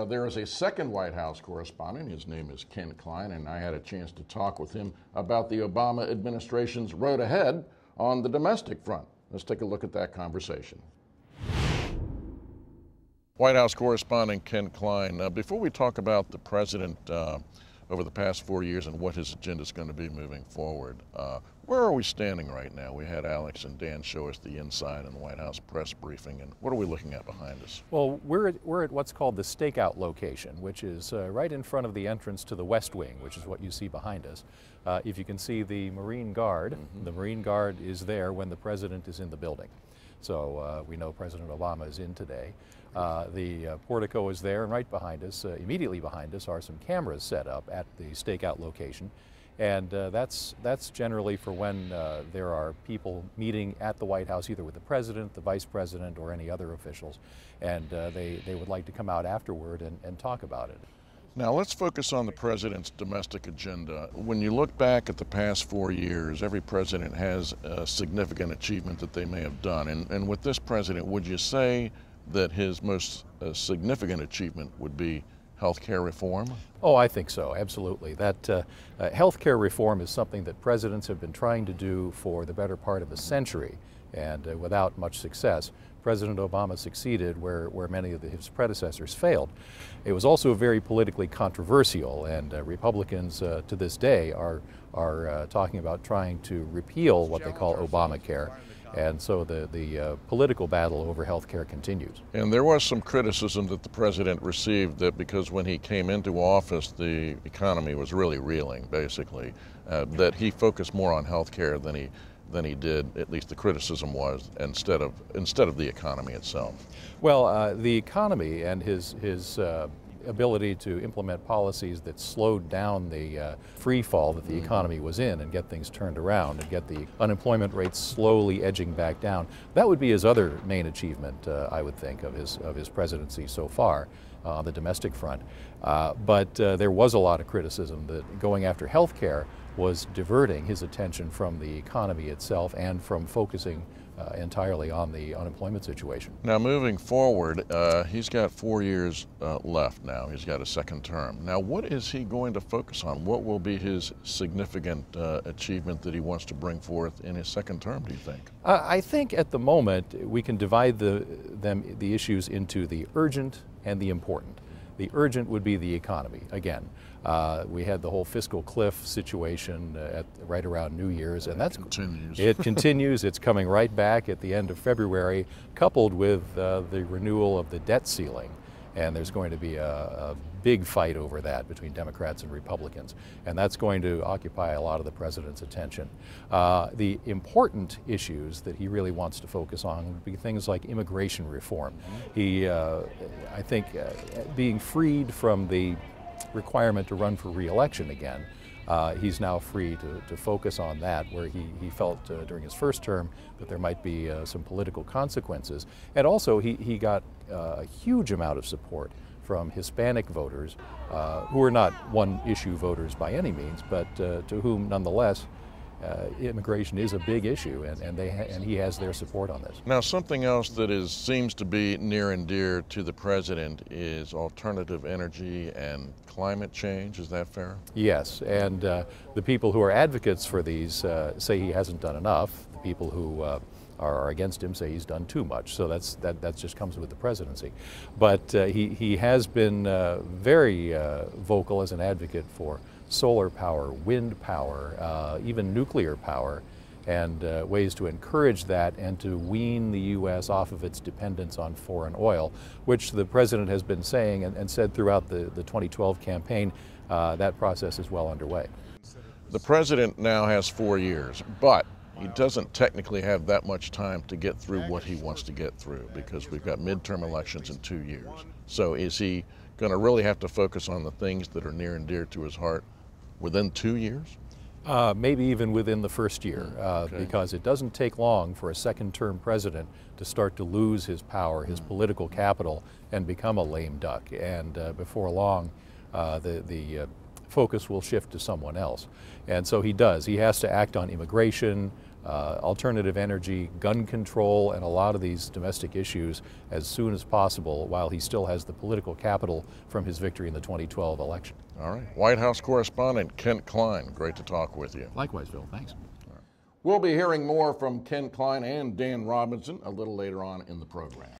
There is a second White House correspondent. His name is Klein, and I had a chance to talk with him about the Obama administration's road ahead on the domestic front. Let's take a look at that conversation. White House correspondent Klein, before we talk about the president over the past 4 years and what his agenda is going to be moving forward, where are we standing right now? We had Alex and Dan show us the inside in the White House press briefing, and what are we looking at behind us? Well, we're at what's called the stakeout location, which is right in front of the entrance to the West Wing, which is what you see behind us. If you can see the Marine Guard, the Marine Guard is there when the president is in the building. So we know President Obama is in today. The portico is there, and right behind us, immediately behind us, are some cameras set up at the stakeout location. And that's generally for when there are people meeting at the White House, either with the president, the vice president, or any other officials, and they would like to come out afterward and talk about it. Now let's focus on the president's domestic agenda. When you look back at the past 4 years, every president has a significant achievement that they may have done. And with this president, would you say that his most significant achievement would be health care reform? Oh, I think so, absolutely. That health care reform is something that presidents have been trying to do for the better part of a century, and without much success. President Obama succeeded where many of his predecessors failed. It was also very politically controversial, and Republicans to this day are talking about trying to repeal what they call Obamacare. And so the political battle over health care continues. And there was some criticism that the president received that because when he came into office, the economy was really reeling, basically, that he focused more on health care than he did, at least the criticism was, instead of the economy itself. Well, the economy and his ability to implement policies that slowed down the free fall that the economy was in and get things turned around and get the unemployment rate slowly edging back down. That would be his other main achievement, I would think, of his presidency so far on the domestic front. But there was a lot of criticism that going after health care was diverting his attention from the economy itself and from focusing entirely on the unemployment situation. Now moving forward, he's got 4 years left now. He's got a second term. Now what is he going to focus on? What will be his significant achievement that he wants to bring forth in his second term, do you think? I think at the moment we can divide the issues into the urgent and the important. The urgent would be the economy. Again, we had the whole fiscal cliff situation right around New Year's, and that continues. It continues. It's coming right back at the end of February, coupled with the renewal of the debt ceiling. And there's going to be a big fight over that between Democrats and Republicans, and that's going to occupy a lot of the president's attention. The important issues that he really wants to focus on would be things like immigration reform. He, I think, being freed from the requirement to run for re-election again, he's now free to focus on that, where he felt during his first term that there might be some political consequences. And also he got a huge amount of support from Hispanic voters, who are not one-issue voters by any means, but to whom nonetheless immigration is a big issue, and he has their support on this. Now something else that seems to be near and dear to the president is alternative energy and climate change. Is that fair? Yes, and the people who are advocates for these say he hasn't done enough. The people who are against him say he's done too much. So that just comes with the presidency. But he has been very vocal as an advocate for solar power, wind power, even nuclear power, and ways to encourage that and to wean the U.S. off of its dependence on foreign oil, which the president has been saying and said throughout the 2012 campaign. That process is well underway. The president now has 4 years, but he doesn't technically have that much time to get through what he wants to get through, because we've got midterm elections in 2 years. So is he going to really have to focus on the things that are near and dear to his heart within 2 years? Maybe even within the first year, Okay. because it doesn't take long for a second-term president to start to lose his power, his political capital, and become a lame duck. And before long, the focus will shift to someone else. And so he does. He has to act on immigration, alternative energy, gun control, and a lot of these domestic issues as soon as possible while he still has the political capital from his victory in the 2012 election. All right. White House correspondent Kent Klein, great to talk with you. Likewise, Phil. Thanks. We'll be hearing more from Kent Klein and Dan Robinson a little later on in the program.